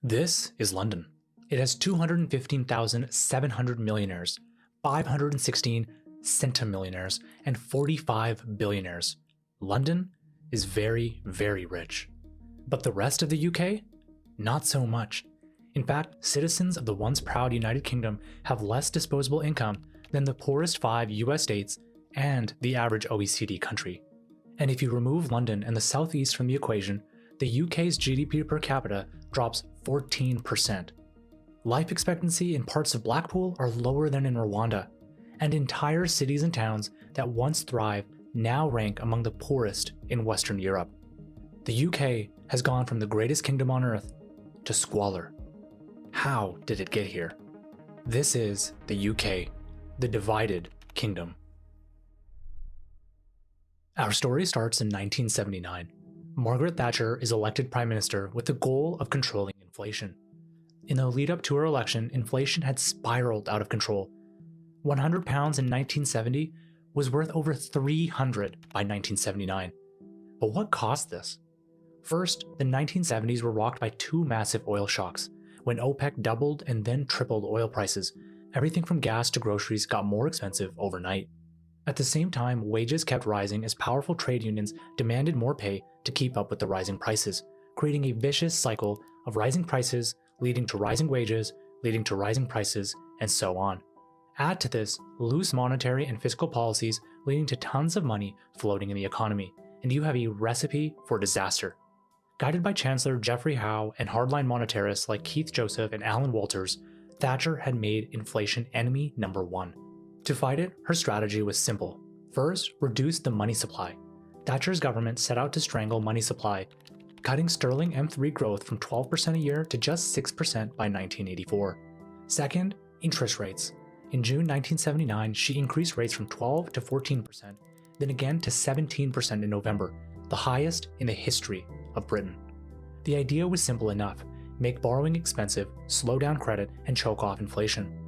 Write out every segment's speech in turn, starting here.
This is London. It has 215,700 millionaires, 516 centimillionaires, and 45 billionaires. London is very, very rich. But the rest of the UK? Not so much. In fact, citizens of the once proud United Kingdom have less disposable income than the poorest 5 US states and the average OECD country. And if you remove London and the southeast from the equation, the UK's GDP per capita drops 14%. Life expectancy in parts of Blackpool are lower than in Rwanda, and entire cities and towns that once thrived now rank among the poorest in Western Europe. The UK has gone from the greatest kingdom on earth to squalor. How did it get here? This is the UK, the divided kingdom. Our story starts in 1979. Margaret Thatcher is elected Prime Minister with the goal of controlling inflation. In the lead up to her election, inflation had spiraled out of control. £100 in 1970 was worth over 300 by 1979. But what caused this? First, the 1970s were rocked by two massive oil shocks. When OPEC doubled and then tripled oil prices, everything from gas to groceries got more expensive overnight. At the same time, wages kept rising as powerful trade unions demanded more pay to keep up with the rising prices, creating a vicious cycle of rising prices leading to rising wages, leading to rising prices, and so on. Add to this loose monetary and fiscal policies leading to tons of money floating in the economy, and you have a recipe for disaster. Guided by Chancellor Geoffrey Howe and hardline monetarists like Keith Joseph and Alan Walters, Thatcher had made inflation enemy number one. To fight it, her strategy was simple. First, reduce the money supply. Thatcher's government set out to strangle money supply, cutting sterling M3 growth from 12% a year to just 6% by 1984. Second, interest rates. In June 1979, she increased rates from 12 to 14%, then again to 17% in November, the highest in the history of Britain. The idea was simple enough: make borrowing expensive, slow down credit, and choke off inflation.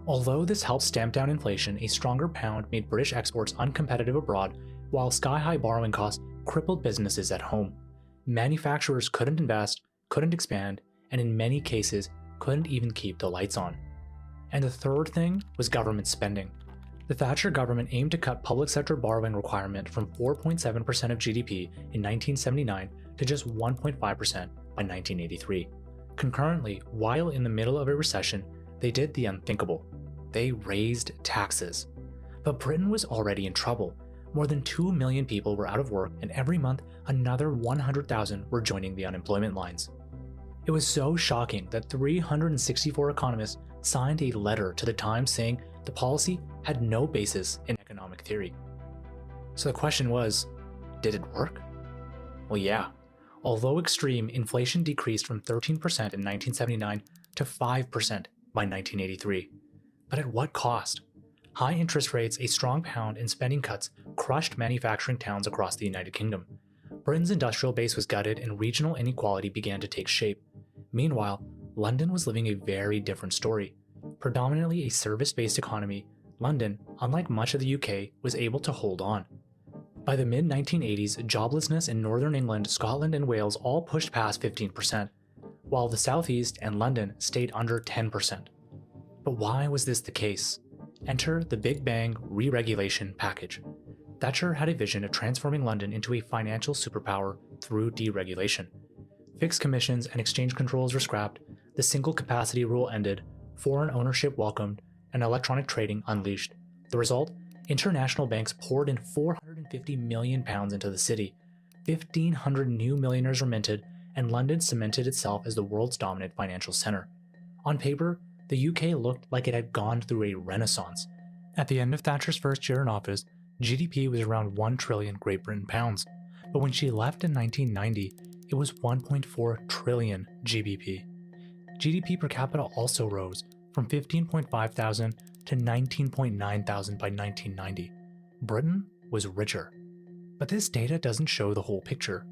Although this helped stamp down inflation, a stronger pound made British exports uncompetitive abroad, while sky-high borrowing costs crippled businesses at home. Manufacturers couldn't invest, couldn't expand, and in many cases, couldn't even keep the lights on. And the third thing was government spending. The Thatcher government aimed to cut public sector borrowing requirement from 4.7% of GDP in 1979 to just 1.5% by 1983. Concurrently, while in the middle of a recession, they did the unthinkable. They raised taxes. But Britain was already in trouble. More than 2 million people were out of work, and every month another 100,000 were joining the unemployment lines. It was so shocking that 364 economists signed a letter to the Times saying the policy had no basis in economic theory. So the question was, did it work? Well, yeah. Although extreme, inflation decreased from 13% in 1979 to 5% by 1983. But at what cost? High interest rates, a strong pound, and spending cuts crushed manufacturing towns across the United Kingdom. Britain's industrial base was gutted and regional inequality began to take shape. Meanwhile, London was living a very different story. Predominantly a service-based economy, London, unlike much of the UK, was able to hold on. By the mid-1980s, joblessness in Northern England, Scotland, and Wales all pushed past 15%, while the Southeast and London stayed under 10%. But why was this the case? Enter the Big Bang re-regulation package. Thatcher had a vision of transforming London into a financial superpower through deregulation. Fixed commissions and exchange controls were scrapped, the single capacity rule ended, foreign ownership welcomed, and electronic trading unleashed. The result? International banks poured in £450 million into the city. 1,500 new millionaires were minted, and London cemented itself as the world's dominant financial center. On paper, the UK looked like it had gone through a renaissance. At the end of Thatcher's first year in office, GDP was around 1 trillion Great Britain pounds, but when she left in 1990, it was 1.4 trillion GBP. GDP per capita also rose from 15.5 thousand to 19.9 thousand by 1990. Britain was richer. But this data doesn't show the whole picture.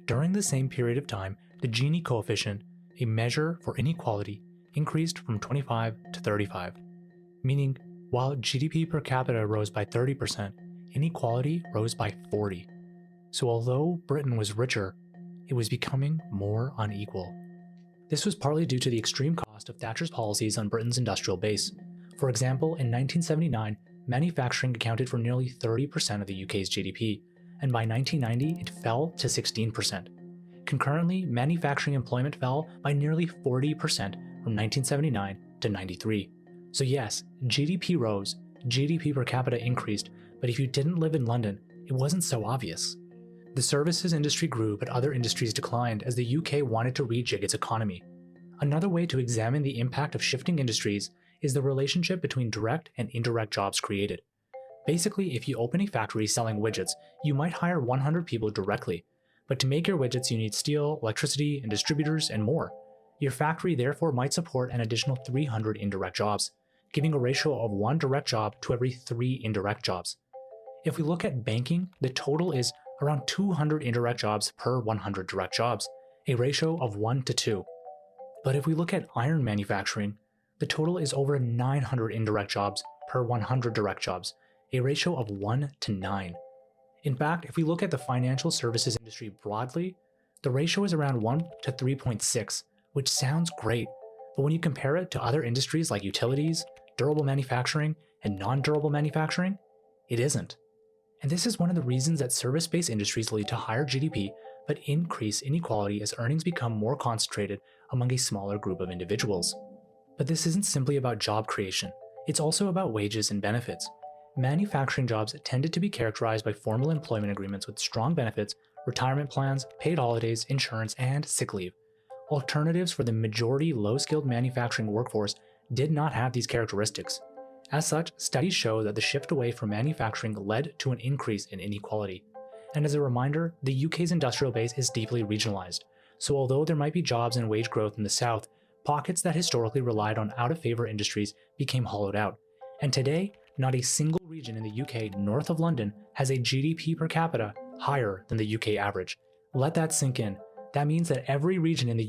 During the same period of time, the Gini coefficient, a measure for inequality, increased from 25 to 35, meaning while GDP per capita rose by 30%, inequality rose by 40. So although Britain was richer, it was becoming more unequal. This was partly due to the extreme cost of Thatcher's policies on Britain's industrial base. For example, in 1979, manufacturing accounted for nearly 30% of the UK's GDP, and by 1990 it fell to 16%. Concurrently, manufacturing employment fell by nearly 40% from 1979 to 93. So yes, GDP rose, GDP per capita increased, but if you didn't live in London, it wasn't so obvious. The services industry grew, but other industries declined as the UK wanted to rejig its economy. Another way to examine the impact of shifting industries is the relationship between direct and indirect jobs created. Basically, if you open a factory selling widgets, you might hire 100 people directly, but to make your widgets you need steel, electricity, and distributors, and more. Your factory therefore might support an additional 300 indirect jobs, giving a ratio of 1 direct job to every 3 indirect jobs. If we look at banking, the total is around 200 indirect jobs per 100 direct jobs, a ratio of 1 to 2. But if we look at iron manufacturing, the total is over 900 indirect jobs per 100 direct jobs, a ratio of 1 to 9. In fact, if we look at the financial services industry broadly, the ratio is around 1 to 3.6, which sounds great, but when you compare it to other industries like utilities, durable manufacturing, and non-durable manufacturing, it isn't. And this is one of the reasons that service-based industries lead to higher GDP but increase inequality as earnings become more concentrated among a smaller group of individuals. But this isn't simply about job creation, it's also about wages and benefits. Manufacturing jobs tended to be characterized by formal employment agreements with strong benefits, retirement plans, paid holidays, insurance, and sick leave. Alternatives for the majority low-skilled manufacturing workforce did not have these characteristics. As such, studies show that the shift away from manufacturing led to an increase in inequality. And as a reminder, the UK's industrial base is deeply regionalised, so although there might be jobs and wage growth in the south, pockets that historically relied on out-of-favour industries became hollowed out. And today, not a single region in the UK north of London has a GDP per capita higher than the UK average. Let that sink in. That means that every region in the